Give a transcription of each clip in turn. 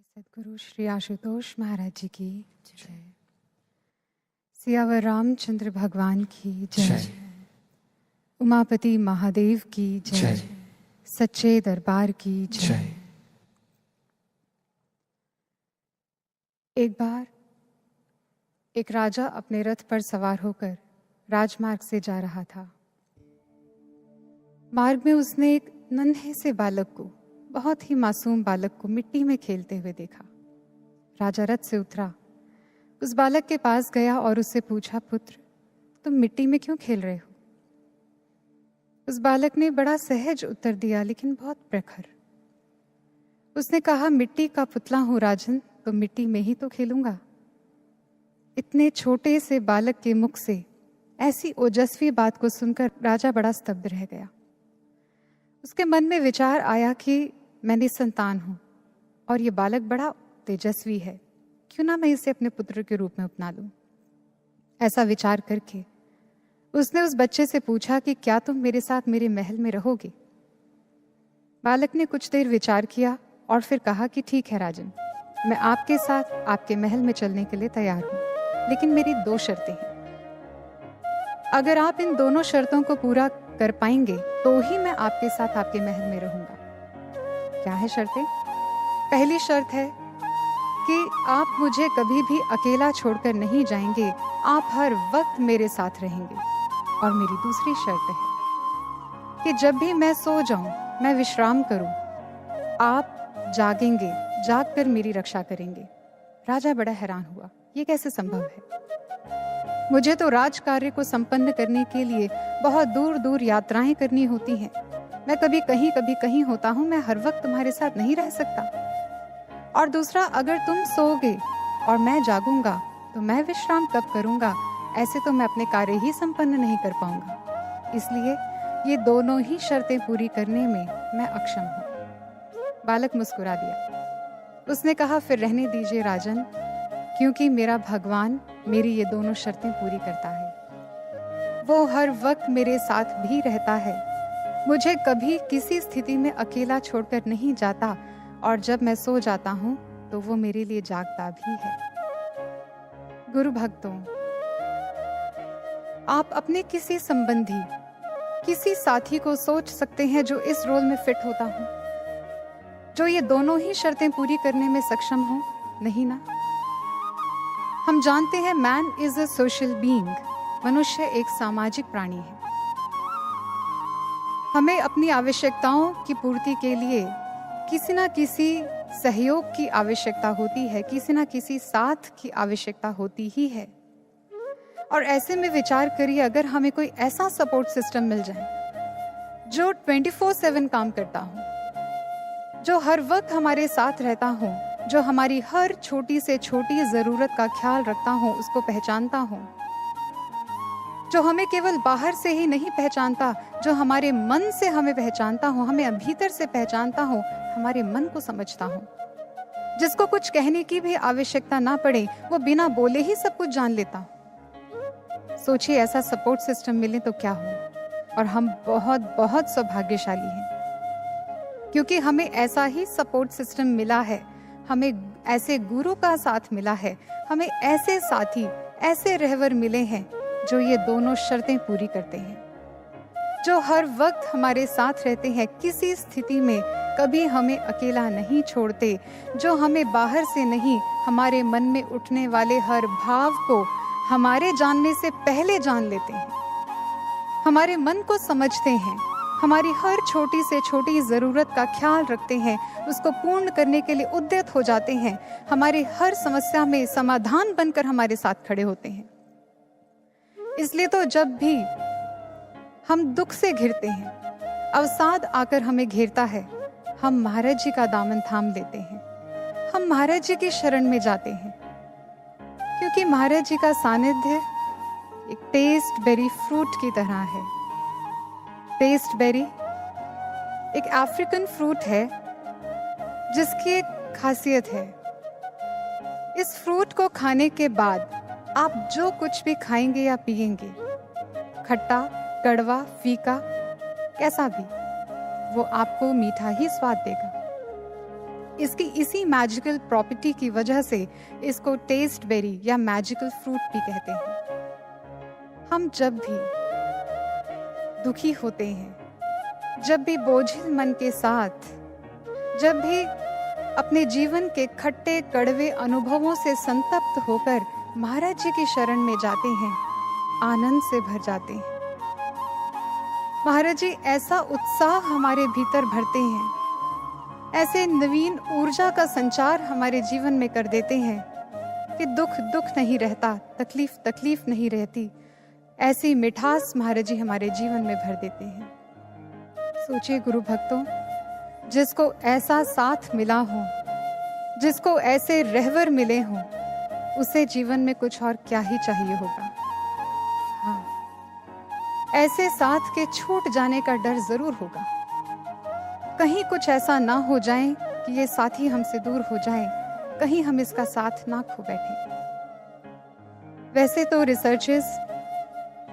सद्गुरु श्री आशुतोष महाराज जी की जय। सियावर रामचंद्र भगवान की जय। उमापति महादेव की जय। सच्चे दरबार की जय। एक बार एक राजा अपने रथ पर सवार होकर राजमार्ग से जा रहा था। मार्ग में उसने एक नन्हे से बालक को, बहुत ही मासूम बालक को मिट्टी में खेलते हुए देखा। राजा रथ से उतरा, उस बालक के पास गया और उससे पूछा, पुत्र, तुम मिट्टी में क्यों खेल रहे हो? उस बालक ने बड़ा सहज उत्तर दिया, लेकिन बहुत प्रखर। उसने कहा, मिट्टी का पुतला हूं राजन, तो मिट्टी में ही तो खेलूंगा। इतने छोटे से बालक के मुख से ऐसी ओजस्वी बात को सुनकर राजा बड़ा स्तब्ध रह गया। उसके मन में विचार आया कि मैं निसंतान हूं और ये बालक बड़ा तेजस्वी है, क्यों ना मैं इसे अपने पुत्र के रूप में अपना लूं। ऐसा विचार करके उसने उस बच्चे से पूछा कि क्या तुम मेरे साथ मेरे महल में रहोगे? बालक ने कुछ देर विचार किया और फिर कहा कि ठीक है राजन, मैं आपके साथ आपके महल में चलने के लिए तैयार हूं, लेकिन मेरी 2 शर्तें हैं। अगर आप इन दोनों शर्तों को पूरा कर पाएंगे तो ही मैं आपके साथ आपके महल में रहूंगा। क्या है शर्तें? पहली शर्त है कि आप मुझे कभी भी अकेला छोड़कर नहीं जाएंगे, आप हर वक्त मेरे साथ रहेंगे। और मेरी दूसरी शर्त है कि जब भी मैं सो जाऊं, मैं विश्राम करूं, आप जागेंगे, जागकर मेरी रक्षा करेंगे। राजा बड़ा हैरान हुआ, ये कैसे संभव है? मुझे तो राज कार्य को संपन्न करने के लिए बहुत दूर दूर यात्राएं करनी होती हैं। मैं कभी कहीं होता हूं, मैं हर वक्त तुम्हारे साथ नहीं रह सकता। और दूसरा, अगर तुम सोओगे और मैं जागूंगा तो मैं विश्राम कब करूंगा? ऐसे तो मैं अपने कार्य ही संपन्न नहीं कर पाऊंगा। इसलिए ये दोनों ही शर्तें पूरी करने में मैं अक्षम हूं। बालक मुस्कुरा दिया। उसने कहा, फिर रहने दीजिए राजन, क्योंकि मेरा भगवान मेरी ये दोनों शर्तें पूरी करता है। वो हर वक्त मेरे साथ भी रहता है, मुझे कभी किसी स्थिति में अकेला छोड़कर नहीं जाता, और जब मैं सो जाता हूं तो वो मेरे लिए जागता भी है। गुरु भक्तों, आप अपने किसी संबंधी, किसी साथी को सोच सकते हैं जो इस रोल में फिट होता हो, जो ये दोनों ही शर्तें पूरी करने में सक्षम हो? नहीं ना। हम जानते हैं man is a social being, मनुष्य एक सामाजिक प्राणी है। हमें अपनी आवश्यकताओं की पूर्ति के लिए किसी ना किसी सहयोग की आवश्यकता होती है, किसी ना किसी साथ की आवश्यकता होती ही है। और ऐसे में विचार करिए, अगर हमें कोई ऐसा सपोर्ट सिस्टम मिल जाए जो 24/7 काम करता हो, जो हर वक्त हमारे साथ रहता हो, जो हमारी हर छोटी से छोटी जरूरत का ख्याल रखता हो, उसको पहचानता हो, जो हमें केवल बाहर से ही नहीं पहचानता, जो हमारे मन से हमें पहचानता हो, हमें भीतर से पहचानता हो, हमारे मन को समझता हो, जिसको कुछ कहने की भी आवश्यकता ना पड़े, वो बिना बोले ही सब कुछ जान लेता। सोचिए, ऐसा सपोर्ट सिस्टम मिले तो क्या हो। और हम बहुत बहुत सौभाग्यशाली हैं, क्योंकि हमें ऐसा ही सपोर्ट सिस्टम मिला है, हमें ऐसे गुरु का साथ मिला है, हमें ऐसे साथी, ऐसे रहवर मिले हैं जो ये दोनों शर्तें पूरी करते हैं, जो हर वक्त हमारे साथ रहते हैं, किसी स्थिति में कभी हमें अकेला नहीं छोड़ते, जो हमें बाहर से नहीं, हमारे मन में उठने वाले हर भाव को हमारे जानने से पहले जान लेते हैं, हमारे मन को समझते हैं, हमारी हर छोटी से छोटी जरूरत का ख्याल रखते हैं, उसको पूर्ण करने के लिए उद्यत हो जाते हैं, हमारी हर समस्या में समाधान बनकर हमारे साथ खड़े होते हैं। इसलिए तो जब भी हम दुख से घिरते हैं, अवसाद आकर हमें घेरता है, हम महाराज जी का दामन थाम लेते हैं, हम महाराज जी की शरण में जाते हैं, क्योंकि महाराज जी का सानिध्य एक टेस्ट बेरी फ्रूट की तरह है। टेस्ट बेरी एक अफ्रीकन फ्रूट है जिसकी एक खासियत है, इस फ्रूट को खाने के बाद आप जो कुछ भी खाएंगे या पिएंगे, खट्टा, कड़वा, फीका, कैसा भी, वो आपको मीठा ही स्वाद देगा। इसकी इसी मैजिकल प्रॉपर्टी की वजह से इसको टेस्ट बेरी या मैजिकल फ्रूट भी कहते हैं। हम जब भी दुखी होते हैं, जब भी बोझिल मन के साथ, जब भी अपने जीवन के खट्टे कड़वे अनुभवों से संतप्त होकर महाराज जी की शरण में जाते हैं, आनंद से भर जाते हैं। महाराज जी ऐसा उत्साह हमारे भीतर भरते हैं, ऐसे नवीन ऊर्जा का संचार हमारे जीवन में कर देते हैं कि दुख दुख नहीं रहता, तकलीफ तकलीफ नहीं रहती। ऐसी मिठास महाराज जी हमारे जीवन में भर देते हैं। सोचिए गुरु भक्तों, जिसको ऐसा साथ मिला हो, जिसको ऐसे रहवर मिले हों, उसे जीवन में कुछ और क्या ही चाहिए होगा। हाँ, ऐसे साथ के छूट जाने का डर जरूर होगा। कहीं कुछ ऐसा ना हो जाए कि ये साथी हमसे दूर हो जाए, कहीं हम इसका साथ ना खो बैठे। वैसे तो रिसर्चेस,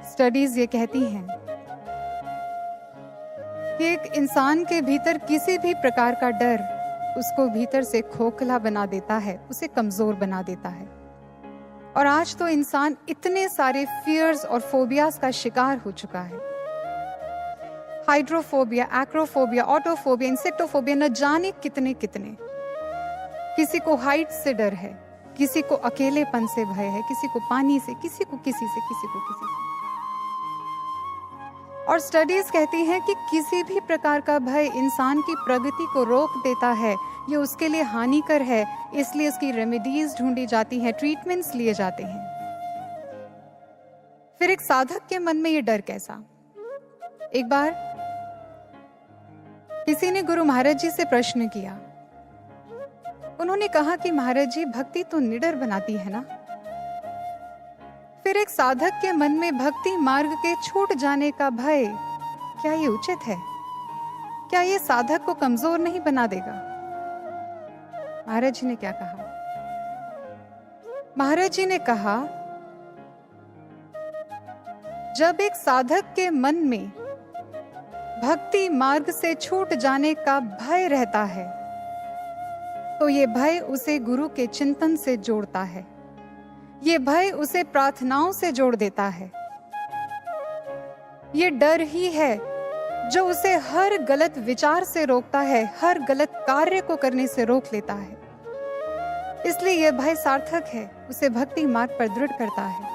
स्टडीज ये कहती हैं कि एक इंसान के भीतर किसी भी प्रकार का डर उसको भीतर से खोखला बना देता है, उसे कमजोर बना देता है। और आज तो इंसान इतने सारे फियर्स और फोबियाज का शिकार हो चुका है। हाइड्रोफोबिया, एक्रोफोबिया, ऑटोफोबिया, इंसेक्टोफोबिया, न जाने कितने कितने। किसी को हाइट से डर है, किसी को अकेलेपन से भय है, किसी को पानी से, किसी को किसी से, किसी को किसी से। और स्टडीज कहती हैं कि किसी भी प्रकार का भय इंसान की प्रगति को रोक देता है, ये उसके लिए हानिकर है, इसलिए इसकी रेमेडीज ढूंढी जाती हैं, ट्रीटमेंट्स लिए जाते हैं। फिर एक साधक के मन में ये डर कैसा? एक बार किसी ने गुरु महाराज जी से प्रश्न किया। उन्होंने कहा कि महाराज जी, भक्ति तो निडर बनाती है ना? फिर एक साधक के मन में भक्ति मार्ग के छूट जाने का भय, क्या ये उचित है? क्या ये साधक को कमजोर नहीं बना देगा? महाराज जी ने क्या कहा? महाराज जी ने कहा, जब एक साधक के मन में भक्ति मार्ग से छूट जाने का भय रहता है, तो ये भय उसे गुरु के चिंतन से जोड़ता है, ये भय उसे प्रार्थनाओं से जोड़ देता है। ये डर ही है जो उसे हर गलत विचार से रोकता है, हर गलत कार्य को करने से रोक लेता है। इसलिए यह भय सार्थक है, उसे भक्ति मार्ग पर दृढ़ करता है।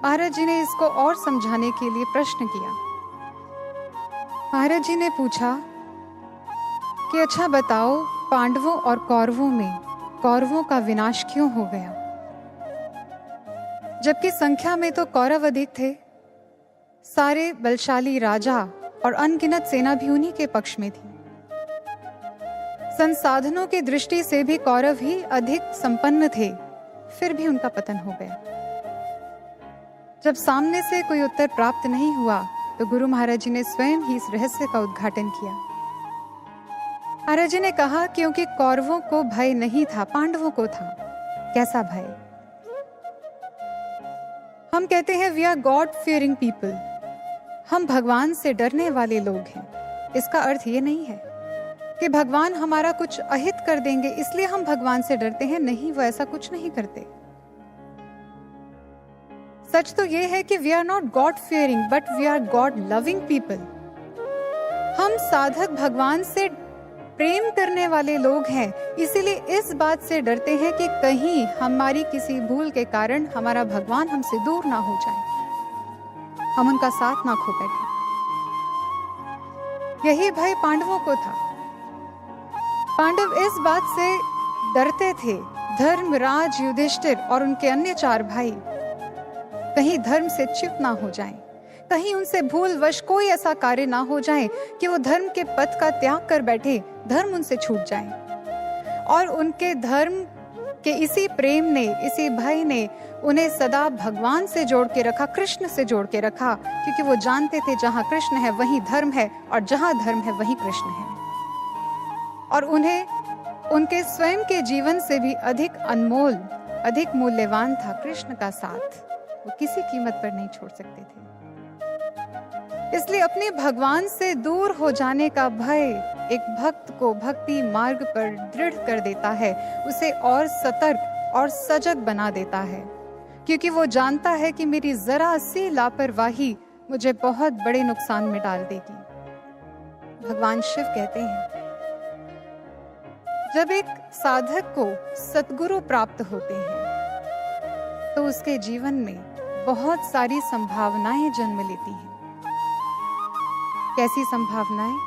महाराज जी ने इसको और समझाने के लिए प्रश्न किया। महाराज जी ने पूछा कि अच्छा बताओ, पांडवों और कौरवों में कौरवों का विनाश क्यों हो गया? जबकि संख्या में तो कौरव अधिक थे, सारे बलशाली राजा और अनगिनत सेना भी उन्हीं के पक्ष में थी। संसाधनों की दृष्टि से भी कौरव ही अधिक संपन्न थे, फिर भी उनका पतन हो गया। जब सामने से कोई उत्तर प्राप्त नहीं हुआ तो गुरु महाराज जी ने स्वयं ही इस रहस्य का उद्घाटन किया। महाराज जी ने कहा, क्योंकि कौरवों को भय नहीं था, पांडवों को था। कैसा भय? हम कहते हैं we are God fearing people, हम भगवान से डरने वाले लोग हैं। इसका अर्थ ये नहीं है कि भगवान हमारा कुछ अहित कर देंगे इसलिए हम भगवान से डरते हैं। नहीं, वो ऐसा कुछ नहीं करते। सच तो ये है कि we are not God fearing but we are God loving people. हम साधक भगवान से प्रेम करने वाले लोग हैं, इसीलिए इस बात से डरते हैं कि कहीं हमारी किसी भूल के कारण हमारा भगवान हमसे दूर ना हो जाए, हम उनका साथ ना खो बैठे। यही भय पांडवों को था। पांडव इस बात से डरते थे, धर्मराज युधिष्ठिर और उनके अन्य 4 भाई कहीं धर्म से च्युत ना हो जाएं, कहीं उनसे भूलवश कोई ऐसा कार्य ना हो जाए कि वो धर्म के पथ का त्याग कर बैठे, धर्म उनसे छूट जाए। और उनके धर्म के इसी प्रेम ने, इसी भय ने उन्हें सदा भगवान से जोड़ के रखा, कृष्ण से जोड़ के रखा, क्योंकि वो जानते थे जहां कृष्ण है वहीं धर्म है और जहां धर्म है वहीं कृष्ण है। और उन्हें उनके स्वयं के जीवन से भी अधिक अनमोल, अधिक मूल्यवान था कृष्ण का साथ। वो किसी कीमत पर नहीं छोड़ सकते थे। इसलिए अपने भगवान से दूर हो जाने का भय एक भक्त को भक्ति मार्ग पर दृढ़ कर देता है, उसे और सतर्क और सजग बना देता है, क्योंकि वो जानता है कि मेरी जरा सी लापरवाही मुझे बहुत बड़े नुकसान में डाल देगी। भगवान शिव कहते हैं, जब एक साधक को सतगुरु प्राप्त होते हैं तो उसके जीवन में बहुत सारी संभावनाएं जन्म लेती हैं। कैसी संभावनाएं?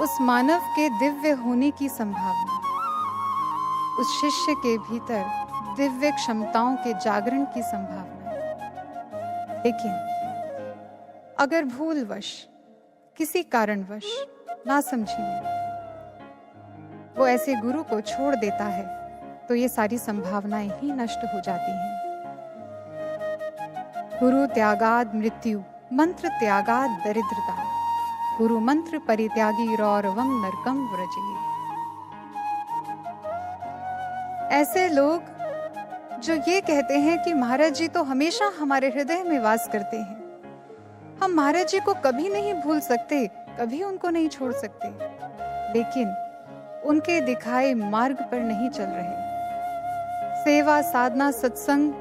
उस मानव के दिव्य होने की संभावना, उस शिष्य के भीतर दिव्य क्षमताओं के जागरण की संभावना। लेकिन अगर भूलवश, किसी कारणवश, नासमझी में वो ऐसे गुरु को छोड़ देता है तो ये सारी संभावनाएं ही नष्ट हो जाती हैं। गुरु त्यागाद मृत्यु, मंत्र त्यागाद दरिद्रता, गुरु मंत्र परित्यागी रौरवम नरकम व्रजे। ऐसे लोग जो ये कहते हैं कि महाराज जी तो हमेशा हमारे हृदय में वास करते हैं, हम महाराज जी को कभी नहीं भूल सकते, कभी उनको नहीं छोड़ सकते, लेकिन उनके दिखाए मार्ग पर नहीं चल रहे। सेवा, साधना, सत्संग,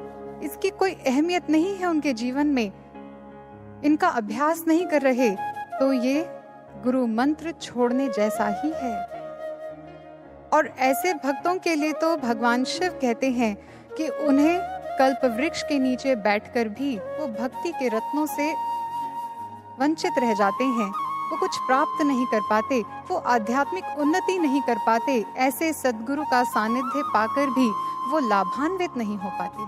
इसकी कोई अहमियत नहीं है उनके जीवन में, इनका अभ्यास नहीं कर रहे, तो ये गुरु मंत्र छोड़ने जैसा ही है। और ऐसे भक्तों के लिए तो भगवान शिव कहते हैं कि उन्हें कल्प वृक्ष के नीचे बैठकर भी वो भक्ति के रत्नों से वंचित रह जाते हैं, वो कुछ प्राप्त नहीं कर पाते, वो आध्यात्मिक उन्नति नहीं कर पाते, ऐसे सद्गुरु का सानिध्य पाकर भी वो लाभान्वित नहीं हो पाते,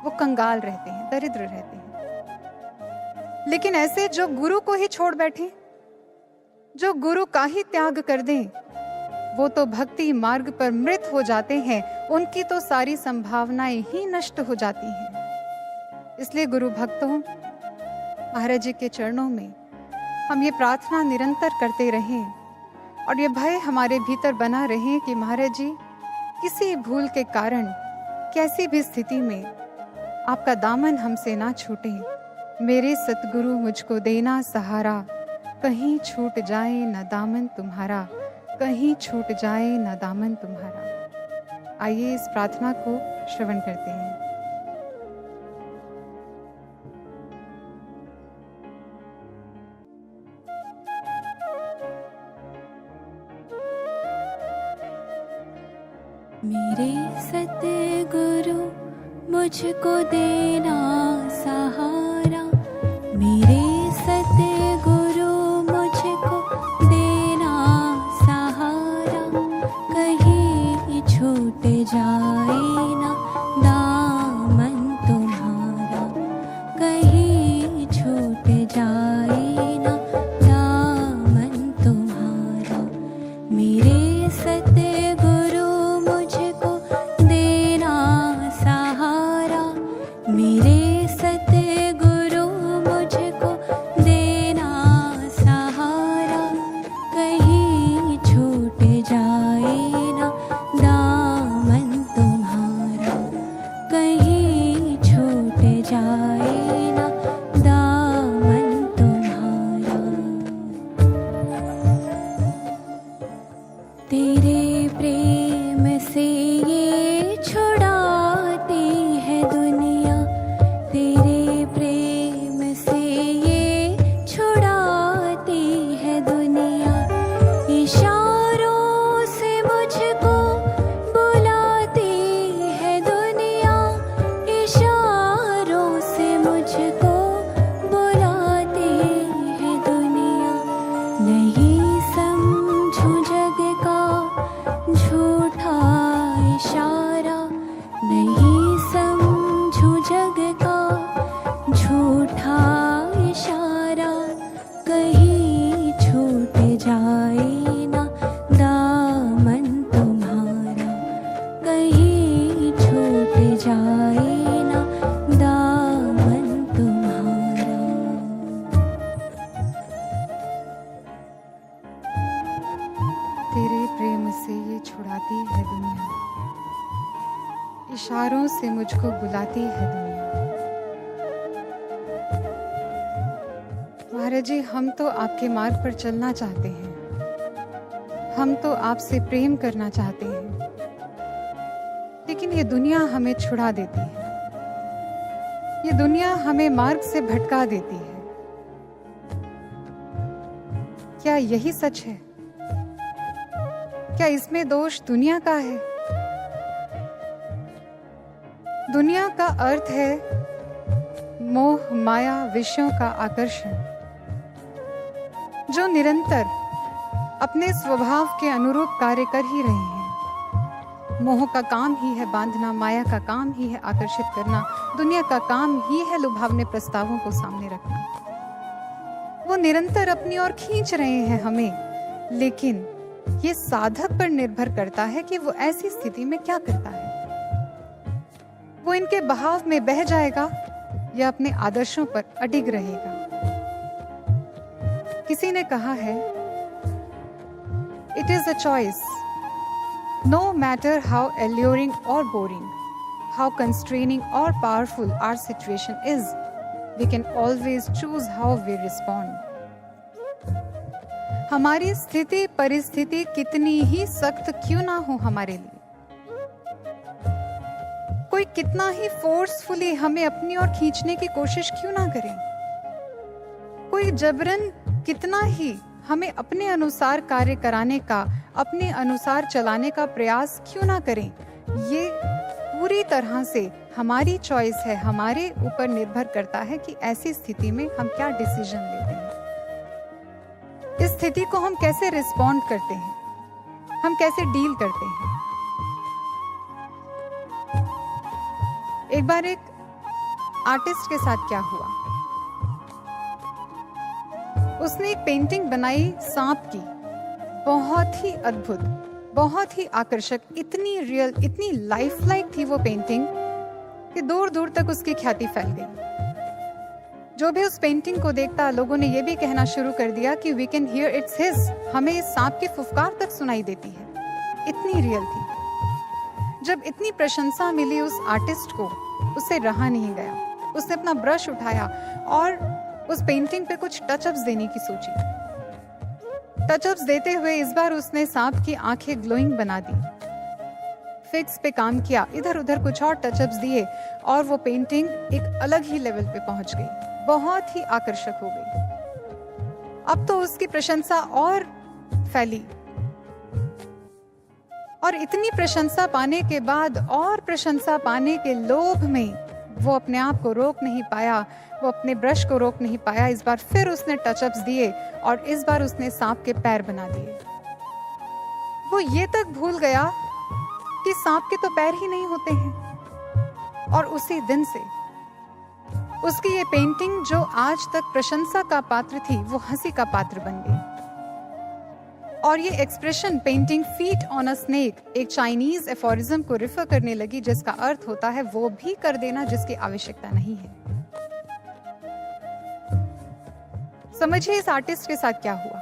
वो कंगाल रहते हैं, दरिद्र रहते हैं। लेकिन ऐसे जो गुरु को ही छोड़ बैठे, जो गुरु का ही त्याग कर दें, वो तो भक्ति मार्ग पर मृत हो जाते हैं, उनकी तो सारी संभावनाएं ही नष्ट हो जाती हैं। इसलिए गुरु भक्तों, महाराज जी के चरणों में हम ये प्रार्थना निरंतर करते रहें और ये भय हमारे भीतर बना रहे कि महाराज जी किसी भूल के कारण, कैसी भी स्थिति में आपका दामन हमसे ना छूटे, मेरे सतगुरु मुझको देना सहारा, कहीं छूट जाए न दामन तुम्हारा, कहीं छूट जाए न दामन तुम्हारा। आइए इस प्रार्थना को श्रवण करते हैं। मेरे सतगुरु मुझको देना सहारा, मेरे सतगुरु मुझको देना सहारा, कहीं छूट जाए ना दामन तुम्हारा, कहीं छूट जाए ना दामन तुम्हारा। मेरे सतगुरु मुझको देना सहारा, मेरे सतगुरु मुझको देना सहारा, कहीं छूट जाए ना दामन तुम्हारा, कहीं छूट जाए ना दामन तुम्हारा। तेरे प्रेम से ये छुड़ाती है दुनिया, तेरे प्रेम से ये छुड़ाती है दुनिया, इशारों से मुझको बुलाती है दुनिया, इशारों से मुझको बुलाती है दुनिया। नहीं समझूं जग का झूठा इशारा, नहीं समझूं जग का झूठा इशारा, कहीं छूट जाए ना दामन तुम्हारा, कहीं छूट जाए ना दामन तुम्हारा। तेरे प्रेम से ये छुड़ाती है दुनिया, इशारों से मुझको बुलाती है दुनिया। महाराज जी, हम तो आपके मार्ग पर चलना चाहते हैं, हम तो आपसे प्रेम करना चाहते हैं, लेकिन ये दुनिया हमें छुड़ा देती है, ये दुनिया हमें मार्ग से भटका देती है। क्या यही सच है? क्या इसमें दोष दुनिया का है? दुनिया का अर्थ है मोह, माया, विषयों का आकर्षण, जो निरंतर अपने स्वभाव के अनुरूप कार्य कर ही रहे हैं। मोह का काम ही है बांधना, माया का काम ही है आकर्षित करना, दुनिया का काम ही है लुभावने प्रस्तावों को सामने रखना। वो निरंतर अपनी ओर खींच रहे हैं हमें, लेकिन ये साधक पर निर्भर करता है कि वो ऐसी स्थिति में क्या करता है। वो इनके बहाव में बह जाएगा या अपने आदर्शों पर अडिग रहेगा। किसी ने कहा है, it is a choice, no matter how alluring or boring, how constraining or powerful our situation is, we can always choose how we respond. हमारी स्थिति परिस्थिति कितनी ही सख्त क्यों ना हो हमारे लिए, कोई कितना ही फोर्सफुली हमें अपनी ओर खींचने की कोशिश क्यों ना करे, कोई जबरन कितना ही हमें अपने अनुसार कार्य कराने का, अपने अनुसार चलाने का प्रयास क्यों ना करें, ये पूरी तरह से हमारी चॉइस है, हमारे ऊपर निर्भर करता है कि ऐसी स्थिति में हम क्या डिसीजन लेते हैं, इस स्थिति को हम कैसे रिस्पॉन्ड करते हैं, हम कैसे डील करते हैं। एक बार एक आर्टिस्ट के साथ क्या हुआ, उसने एक पेंटिंग बनाई सांप की, बहुत ही अद्भुत, बहुत ही आकर्षक, इतनी रियल, इतनी लाइफ लाइक थी वो पेंटिंग कि दूर दूर तक उसकी ख्याति फैल गई। जो भी उस पेंटिंग को देखता, लोगों ने ये भी कहना शुरू कर दिया कि we can hear it's his, हमें इस सांप की फुफकार तक सुनाई देती है, इतनी रियल थी। जब इतनी प्रशंसा मिली उस आर्टिस्ट को, उससे रहा नहीं गया, उसने अपना ब्रश उठाया और उस पेंटिंग पे कुछ टचअप्स देने की सोची। टचअप्स देते हुए इस बार उसने सांप की आंखें ग्लोइंग बना दी, फिक्स पे काम किया, इधर उधर कुछ और टचअप्स दिए और वो पेंटिंग एक अलग ही लेवल पे पहुंच गई, बहुत ही आकर्षक हो गई। अब तो उसकी प्रशंसा और फैली और इतनी प्रशंसा पाने के बाद और प्रशंसा पाने के लोभ में वो अपने आप को रोक नहीं पाया, वो अपने ब्रश को रोक नहीं पाया। इस बार फिर उसने टचअप्स दिए और इस बार उसने सांप के पैर बना दिए। वो ये तक भूल गया कि सांप के तो पैर ही नहीं होते हैं और उसी दिन से उसकी ये पेंटिंग जो आज तक प्रशंसा का पात्र थी, वो हंसी का पात्र बन गई। और ये expression painting feet on a snake एक चाइनीज एफोरिज्म को रिफर करने लगी, जिसका अर्थ होता है वो भी कर देना जिसकी आवश्यकता नहीं है। समझिए इस आर्टिस्ट के साथ क्या हुआ।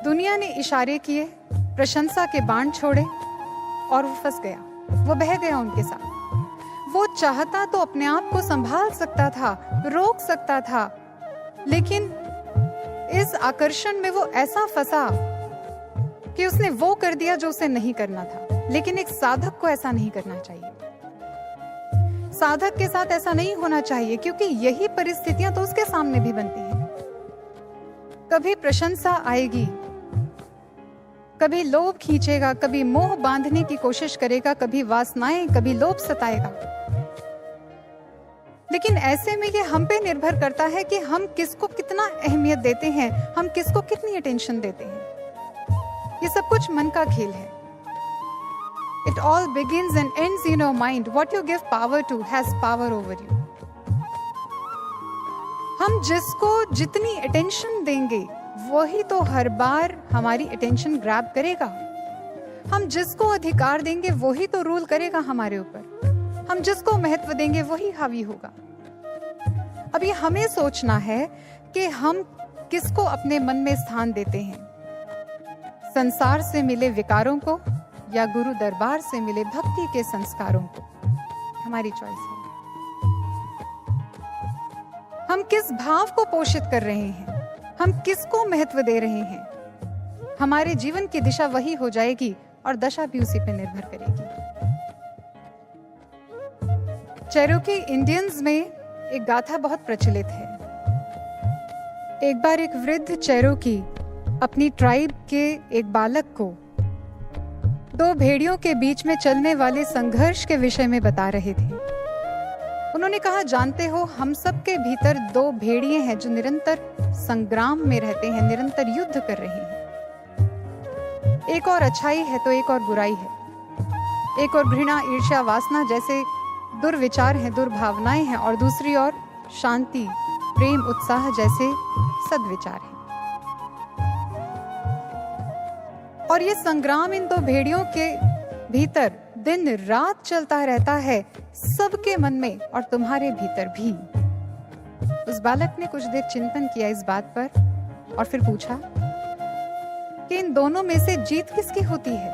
दुनिया ने इशारे किए, प्रशंसा के बाण छोड़े और वो फंस गया, वो बह गया उनके साथ। वो चाहता तो अपने आप को संभाल सकता था, रोक सकता था, लेकिन इस आकर्षण में वो ऐसा फंसा कि उसने वो कर दिया जो उसे नहीं करना था। लेकिन एक साधक को ऐसा नहीं करना चाहिए, साधक के साथ ऐसा नहीं होना चाहिए, क्योंकि यही परिस्थितियां तो उसके सामने भी बनती हैं। कभी प्रशंसा आएगी, कभी लोभ खींचेगा, कभी मोह बांधने की कोशिश करेगा, कभी वासनाएं, कभी लोभ सताएगा। लेकिन ऐसे में ये हम पे निर्भर करता है कि हम किसको कितना अहमियत देते हैं, हम किसको कितनी अटेंशन देते हैं। ये सब कुछ मन का खेल है। It all begins and ends in your mind. What you give power to has power over you. हम जिसको जितनी अटेंशन देंगे वही तो हर बार हमारी अटेंशन ग्रैब करेगा। हम जिसको अधिकार देंगे वही तो रूल करेगा हमारे ऊपर। हम जिसको महत्व देंगे वही हावी होगा। अब ये हमें सोचना है कि हम किसको अपने मन में स्थान देते हैं, संसार से मिले विकारों को या गुरु दरबार से मिले भक्ति के संस्कारों को। हमारी चॉइस है। हम किस भाव को पोषित कर रहे हैं, हम किसको महत्व दे रहे हैं, हमारे जीवन की दिशा वही हो जाएगी और दशा भी उसी पर निर्भर करेगी। चेरोकी इंडियंस में एक गाथा बहुत प्रचलित है। एक बार एक वृद्ध चेरोकी अपनी ट्राइब के एक बालक को दो भेड़ियों के बीच में चलने वाले संघर्ष के विषय में बता रहे थे। उन्होंने कहा, जानते हो, हम सब के भीतर दो भेड़िए हैं जो निरंतर संग्राम में रहते हैं, निरंतर युद्ध कर रहे हैं। एक और अच्छाई है तो एक और बुराई है। एक और घृणा, ईर्ष्या, वासना जैसे दुर्विचार हैं, दुर्भावनाएं हैं, और दूसरी ओर शांति, प्रेम, उत्साह जैसे सद्विचार हैं। और ये संग्राम इन दो भेड़ियों के भीतर दिन रात चलता रहता है, सबके मन में और तुम्हारे भीतर भी। उस बालक ने कुछ देर चिंतन किया इस बात पर और फिर पूछा कि इन दोनों में से जीत किसकी होती है?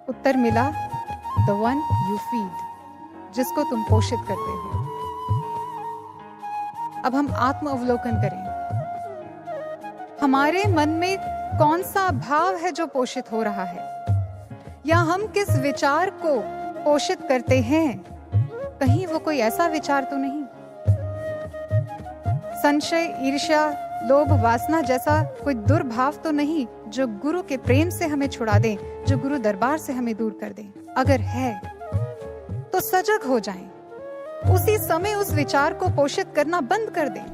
उत्तर मिला, द वन यू फीड, जिसको तुम पोषित करते हो। अब हम आत्म अवलोकन करें। हमारे मन में कौन सा भाव है जो पोषित हो रहा है, या हम किस विचार को पोषित करते हैं? कहीं वो कोई ऐसा विचार तो नहीं, संशय, ईर्ष्या, लोभ, वासना जैसा कोई दुर्भाव तो नहीं जो गुरु के प्रेम से हमें छुड़ा दे, जो गुरु दरबार से हमें दूर कर दे? अगर है तो सजग हो जाएं, उसी समय उस विचार को पोषित करना बंद कर दें,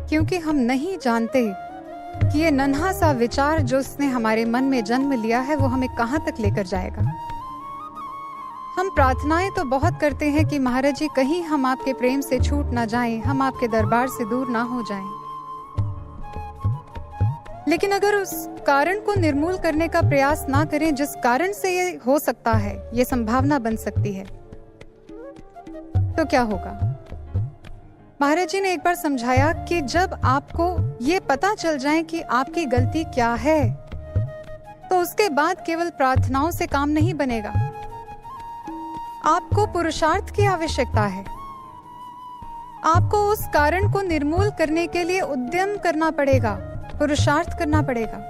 क्योंकि हम नहीं जानते कि ये नन्हा सा विचार जो उसने हमारे मन में जन्म लिया है वो हमें कहां तक लेकर जाएगा। हम प्रार्थनाएं तो बहुत करते हैं कि महाराज जी कहीं हम आपके प्रेम से छूट ना जाएं, हम आपके दरबार से दूर ना हो जाएं। लेकिन अगर उस कारण को निर्मूल करने का प्रयास ना करें जिस कारण से ये हो सकता है, ये संभावना बन सकती है, तो क्या होगा? महाराज जी ने एक बार समझाया कि जब आपको ये पता चल जाए कि आपकी गलती क्या है, तो उसके बाद केवल प्रार्थनाओं से काम नहीं बनेगा। आपको पुरुषार्थ की आवश्यकता है। आपको उस कारण को निर्मूल करने के लिए उद्यम करना पड़ेगा, पुरुषार्थ करना पड़ेगा।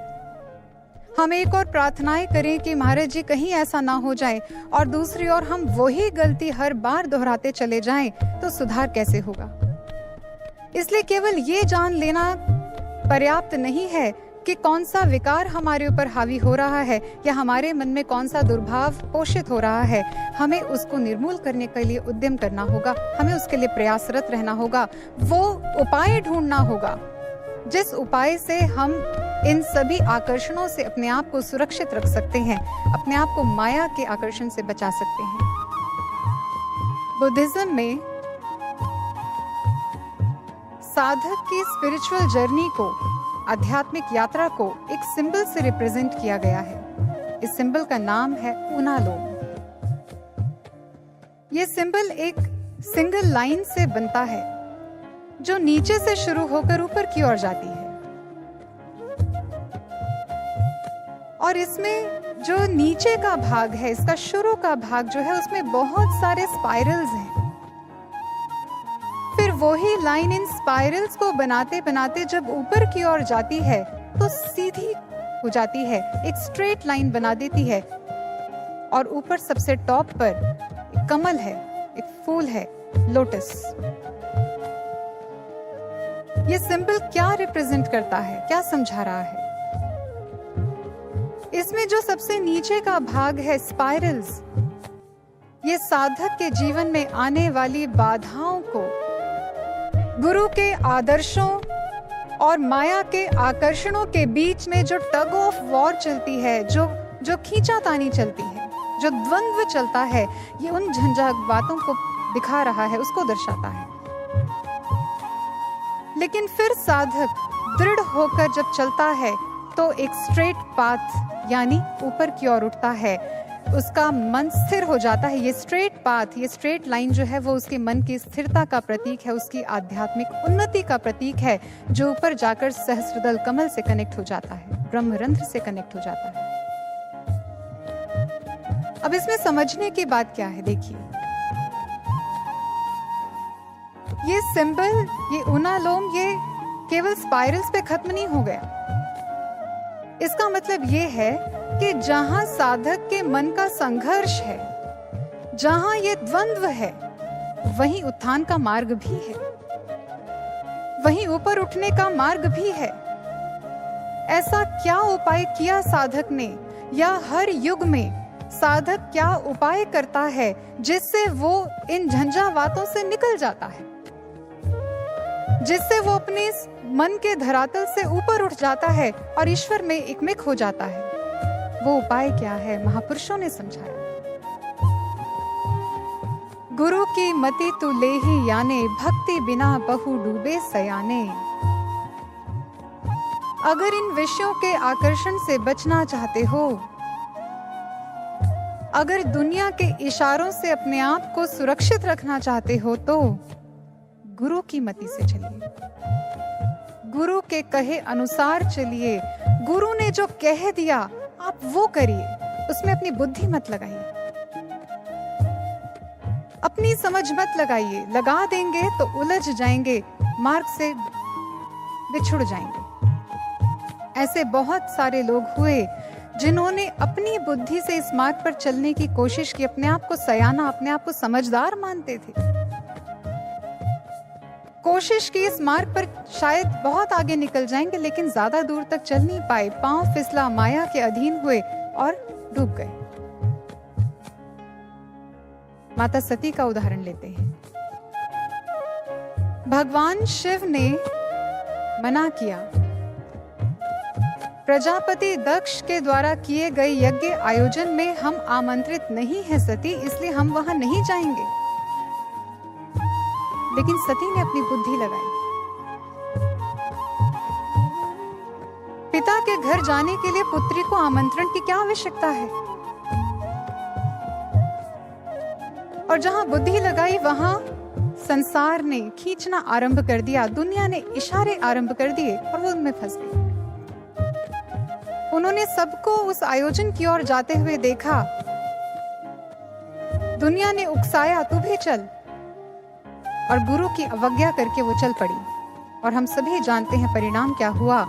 हम एक और प्रार्थनाएं करें कि महाराज जी कहीं ऐसा ना हो जाए, और दूसरी ओर हम वही गलती हर बार दोहराते चले जाएं, तो सुधार कैसे होगा? इसलिए केवल ये जान लेना पर्याप्त नहीं है कि कौन सा विकार हमारे ऊपर हावी हो रहा है या हमारे मन में कौन सा दुर्भाव पोषित हो रहा है। हमें उसको निर्मूल करने के लिए उद्यम करना होगा, हमें उसके लिए प्रयासरत रहना होगा, वो उपाय ढूंढना होगा जिस उपाय से हम इन सभी आकर्षणों से अपने आप को सुरक्षित रख सकते हैं, अपने आप को माया के आकर्षण से बचा सकते हैं। बुद्धिज्म में साधक की स्पिरिचुअल जर्नी को, आध्यात्मिक यात्रा को एक सिंबल से रिप्रेजेंट किया गया है। इस सिंबल का नाम है ऊनालोम। यह सिंबल एक सिंगल लाइन से बनता है जो नीचे से शुरू होकर ऊपर की ओर जाती है, और इसमें जो नीचे का भाग है, इसका शुरू का भाग जो है, उसमें बहुत सारे स्पाइरल्स हैं। फिर वही लाइन इन स्पाइरल्स को बनाते बनाते जब ऊपर की ओर जाती है तो सीधी हो जाती है, एक स्ट्रेट लाइन बना देती है, और ऊपर सबसे टॉप पर एक कमल है, एक फूल है, लोटस। ये सिंबल क्या रिप्रेजेंट करता है, क्या समझा रहा है? इसमें जो सबसे नीचे का भाग है, स्पाइरल्स, ये साधक के जीवन में आने वाली बाधाओं को, गुरु के आदर्शों और माया के आकर्षणों के बीच में जो टग ऑफ वॉर चलती है, जो खींचातानी चलती है, जो द्वंद्व चलता है, ये उन झंझावातों को दिखा रहा है, उसको दर्शाता है। लेकिन फिर साधक दृढ़ होकर जब चलता है तो एक स्ट्रेट पाथ यानी ऊपर की ओर उठता है, उसका मन स्थिर हो जाता है। ये स्ट्रेट पाथ, ये स्ट्रेट लाइन जो है वो उसके मन की स्थिरता का प्रतीक है, उसकी आध्यात्मिक उन्नति का प्रतीक है, जो ऊपर जाकर सहस्त्रदल कमल से कनेक्ट हो जाता है, ब्रह्मरंध्र से कनेक्ट हो जाता है। अब इसमें समझने की बात क्या है, देखिए। ये सिंबल, ये उनालोम, ये केवल स्पाइरल्स पे खत्म नहीं हो गया। इसका मतलब ये है कि जहां साधक के मन का संघर्ष है, जहां ये द्वंद्व है, वहीं उत्थान का मार्ग भी है, वहीं ऊपर उठने का मार्ग भी है। ऐसा क्या उपाय किया साधक ने, या हर युग में साधक क्या उपाय करता है जिससे वो इन झंझावातों से निकल जाता है, जिससे वो अपने मन के धरातल से ऊपर उठ जाता है और ईश्वर में एकमिक हो जाता है। वो उपाय क्या है, महापुरुषों ने समझाया। गुरु की मति तू ले ही याने, भक्ति बिना बहु डूबे सयाने। अगर इन विषयों के आकर्षण से बचना चाहते हो, अगर दुनिया के इशारों से अपने आप को सुरक्षित रखना चाहते हो, तो गुरु की मति से चलिए, गुरु के कहे अनुसार चलिए। गुरु ने जो कह दिया आप वो करिए, उसमें अपनी बुद्धि मत लगाइए, अपनी समझ मत लगाइए। लगा देंगे तो उलझ जाएंगे, मार्ग से बिछुड़ जाएंगे। ऐसे बहुत सारे लोग हुए जिन्होंने अपनी बुद्धि से इस मार्ग पर चलने की कोशिश की, अपने आप को सयाना, अपने आप को समझदार मानते थे, कोशिश की इस मार्ग पर शायद बहुत आगे निकल जाएंगे, लेकिन ज्यादा दूर तक चल नहीं पाए। पांव फिसला, माया के अधीन हुए और डूब गए। माता सती का उदाहरण लेते हैं। भगवान शिव ने मना किया, प्रजापति दक्ष के द्वारा किए गए यज्ञ आयोजन में हम आमंत्रित नहीं हैं सती, इसलिए हम वहां नहीं जाएंगे। लेकिन सती ने अपनी बुद्धि लगाई। पिता के घर जाने के लिए पुत्री को आमंत्रण की क्या आवश्यकता है? और जहां बुद्धि लगाई वहां संसार ने खींचना आरंभ कर दिया, दुनिया ने इशारे आरंभ कर दिए और वो उनमें फंस गई। उन्होंने सबको उस आयोजन की ओर जाते हुए देखा। दुनिया ने उकसाया, तू भी चल, और गुरु की अवज्ञा करके वो चल पड़ी। और हम सभी जानते हैं परिणाम क्या हुआ।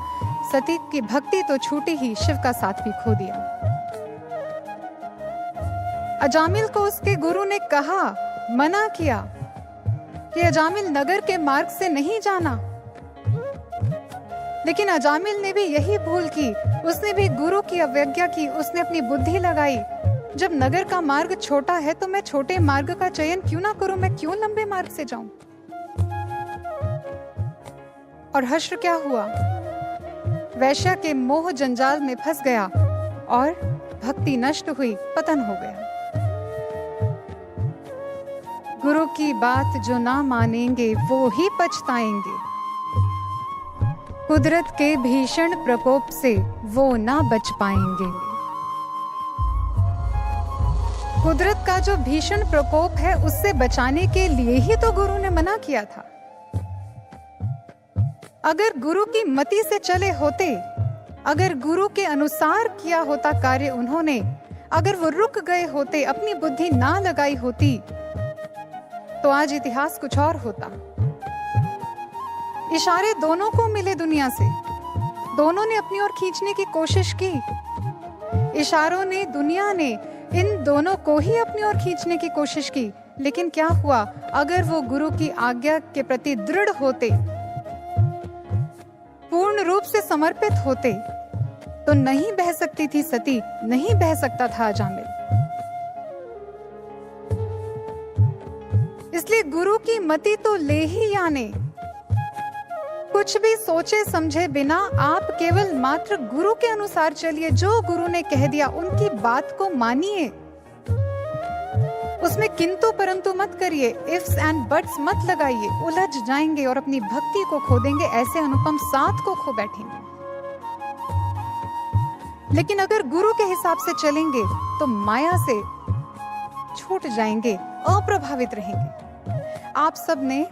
सती की भक्ति तो छूटी ही, शिव का साथ भी खो दिया। अजामिल को उसके गुरु ने कहा, मना किया कि अजामिल नगर के मार्ग से नहीं जाना, लेकिन अजामिल ने भी यही भूल की। उसने भी गुरु की अवज्ञा की, उसने अपनी बुद्धि लगाई। जब नगर का मार्ग छोटा है तो मैं छोटे मार्ग का चयन क्यों ना करूं, मैं क्यों लंबे मार्ग से जाऊं? और हश्र क्या हुआ? वैश्या के मोह जंजाल में फंस गया और भक्ति नष्ट हुई, पतन हो गया। गुरु की बात जो ना मानेंगे वो ही पछताएंगे। कुदरत के भीषण प्रकोप से वो ना बच पाएंगे। कुदरत का जो भीषण प्रकोप है, उससे बचाने के लिए ही तो गुरु ने मना किया था। अगर गुरु की मति से चले होते, अगर गुरु के अनुसार किया होता कार्य उन्होंने, अगर वो रुक गए होते, अपनी बुद्धि ना लगाई होती, तो आज इतिहास कुछ और होता। इशारे दोनों को मिले दुनिया से, दोनों ने अपनी ओर खींचने की कोशिश की। इशारों ने, दुनिया ने इन दोनों को ही अपनी ओर खींचने की कोशिश की। लेकिन क्या हुआ? अगर वो गुरु की आज्ञा के प्रति दृढ़ होते, पूर्ण रूप से समर्पित होते, तो नहीं बह सकती थी सती, नहीं बह सकता था अजामिल। इसलिए गुरु की मति तो ले ही आने। कुछ भी सोचे समझे बिना आप केवल मात्र गुरु के अनुसार चलिए। जो गुरु ने कह दिया उनकी बात को मानिए, उसमें किंतु परंतु मत करिए, इफ्स एंड बट्स मत लगाइए। उलझ जाएंगे और अपनी भक्ति को खो देंगे, ऐसे अनुपम साथ को खो बैठेंगे। लेकिन अगर गुरु के हिसाब से चलेंगे तो माया से छूट जाएंगे, अप्रभावित रहेंगे। आप सब ने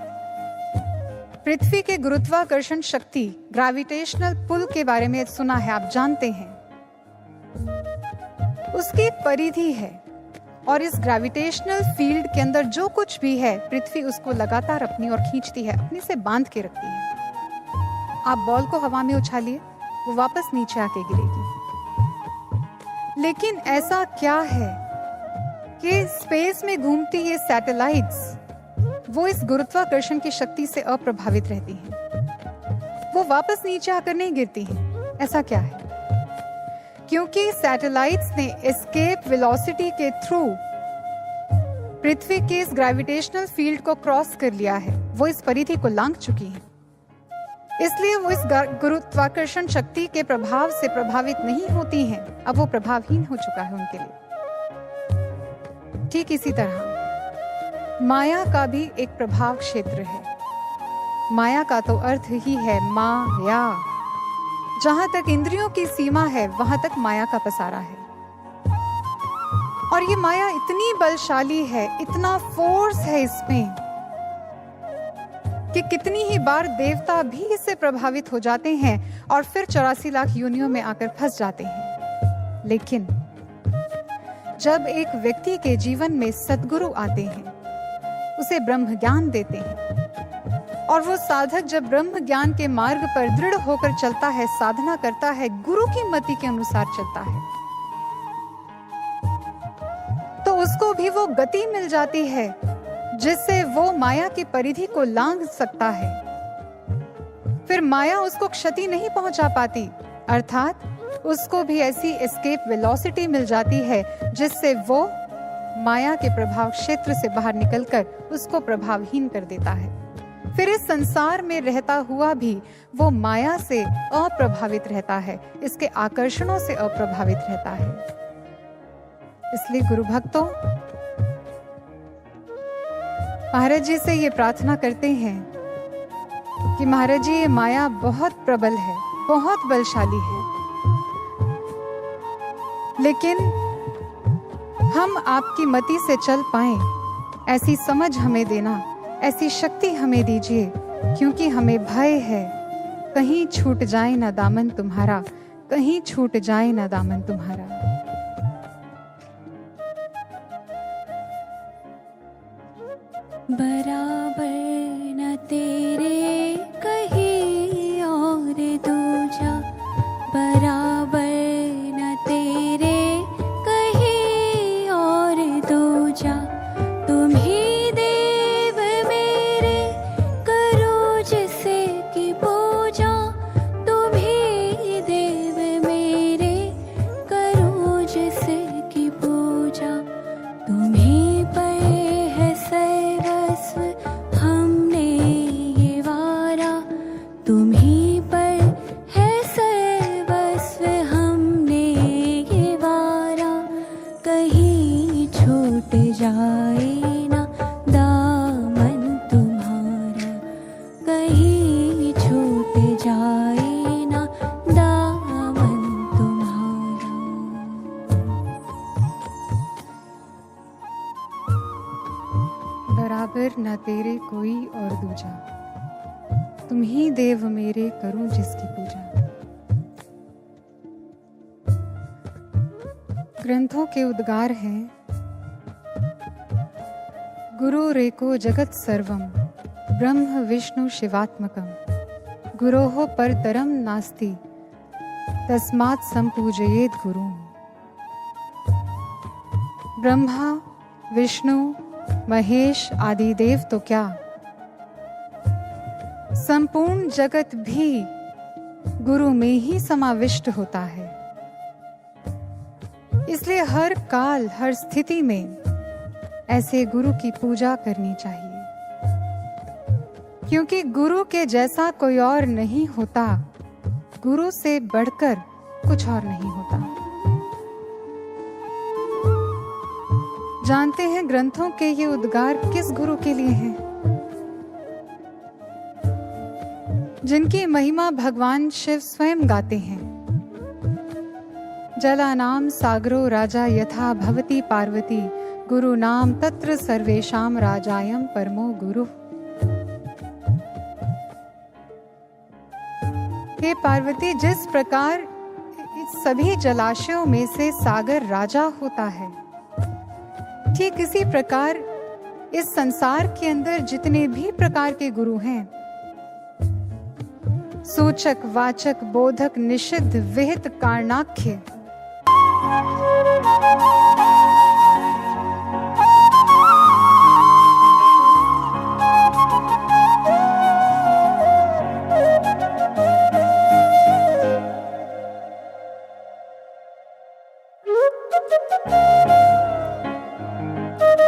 पृथ्वी के गुरुत्वाकर्षण शक्ति, ग्रेविटेशनल पुल के बारे में सुना है, आप जानते हैं। उसकी एक परिधि है, और इस ग्रेविटेशनल फील्ड के अंदर जो कुछ भी है, पृथ्वी उसको लगातार अपनी ओर खींचती है, अपने से बांध के रखती है। आप बॉल को हवा में उछालिए, वो वापस नीचे आके गिरेगी। लेकिन ऐसा क्या है कि स्पेस में घूमती ये सैटेलाइट्स वो इस गुरुत्वाकर्षण की शक्ति से अप्रभावित रहती हैं। वो वापस नीचे आकर नहीं गिरती हैं। ऐसा क्या है? क्योंकि सैटेलाइट्स ने एस्केप वेलोसिटी के थ्रू पृथ्वी के इस ग्रेविटेशनल फील्ड को क्रॉस कर लिया है। वो इस परिधि को लांघ चुकी हैं। इसलिए वो इस गुरुत्वाकर्षण शक्ति के प्रभाव से प्रभावित नहीं होती हैं। अब वो प्रभावहीन हो चुका है उनके लिए। ठीक इसी तरह माया का भी एक प्रभाव क्षेत्र है। माया का तो अर्थ ही है माया। जहां तक इंद्रियों की सीमा है, वहां तक माया का पसारा है। और ये माया इतनी बलशाली है, इतना फोर्स है इसमें कि कितनी ही बार देवता भी इससे प्रभावित हो जाते हैं और फिर 84 लाख योनियों में आकर फंस जाते हैं। लेकिन जब एक व्यक्ति के जीवन में सद्गुरु आते हैं, उसे ब्रह्म ज्ञान देते हैं, और वो साधक जब ब्रह्म ज्ञान के मार्ग पर दृढ़ होकर चलता है, साधना करता है, गुरु की मति के अनुसार चलता है, तो उसको भी वो गति मिल जाती है जिससे वो माया की परिधि को लांघ सकता है। फिर माया उसको क्षति नहीं पहुंचा पाती, अर्थात उसको भी ऐसी एस्केप वेलोसिटी मिल जाती है जिससे वो माया के प्रभाव क्षेत्र से बाहर निकलकर उसको प्रभावहीन कर देता है। फिर इस संसार में रहता हुआ भी वो माया से अप्रभावित रहता है, इसके आकर्षणों से अप्रभावित रहता है। इसलिए गुरु भक्तों, महाराज जी से ये प्रार्थना करते हैं कि महाराज जी, ये माया बहुत प्रबल है, बहुत बलशाली है, लेकिन हम आपकी मति से चल पाएं, ऐसी समझ हमें देना, ऐसी शक्ति हमें दीजिए, क्योंकि हमें भय है कहीं छूट जाए ना दामन तुम्हारा, कहीं छूट जाए ना दामन तुम्हारा। बराबर न तेरे कहीं और दूजा, बराबर न तेरे कहीं और दूजा, तुम ही देव मेरे करो जिसे की पूजा, तुम ही देव मेरे करो जिसे की पूजा, तुम ही पर है सर्वस्व हमने ये वारा, तुम ही पर है सर्वस्व हमने ये वारा, कहीं छूट जाए ना दामन तुम्हारा, कहीं छूट जाए ना दामन तुम्हारा। बराबर न तेरे कोई और दूजा, तुम ही देव मेरे करूं जिसकी पूजा। ग्रंथों के उद्गार हैं, गुरु रेको जगत सर्वम ब्रह्म विष्णु शिवात्मकम, गुरोः परतरम नास्ति तस्मात् संपूजयेत् गुरु। ब्रह्मा, विष्णु, महेश आदि देव तो क्या, संपूर्ण जगत भी गुरु में ही समाविष्ट होता है। इसलिए हर काल, हर स्थिति में ऐसे गुरु की पूजा करनी चाहिए, क्योंकि गुरु के जैसा कोई और नहीं होता, गुरु से बढ़कर कुछ और नहीं होता। जानते हैं ग्रंथों के ये उद्गार किस गुरु के लिए हैं? जिनकी महिमा भगवान शिव स्वयं गाते हैं। जलानाम सागरो राजा यथा भवती पार्वती, गुरु नाम तत्र सर्वेशाम राजायम परमो गुरु। हे पार्वती, जिस प्रकार इस सभी जलाशयों में से सागर राजा होता है, ठीक इसी प्रकार इस संसार के अंदर जितने भी प्रकार के गुरु हैं, सूचक, वाचक, बोधक, निषिद्ध, विहित, कारणाख्य,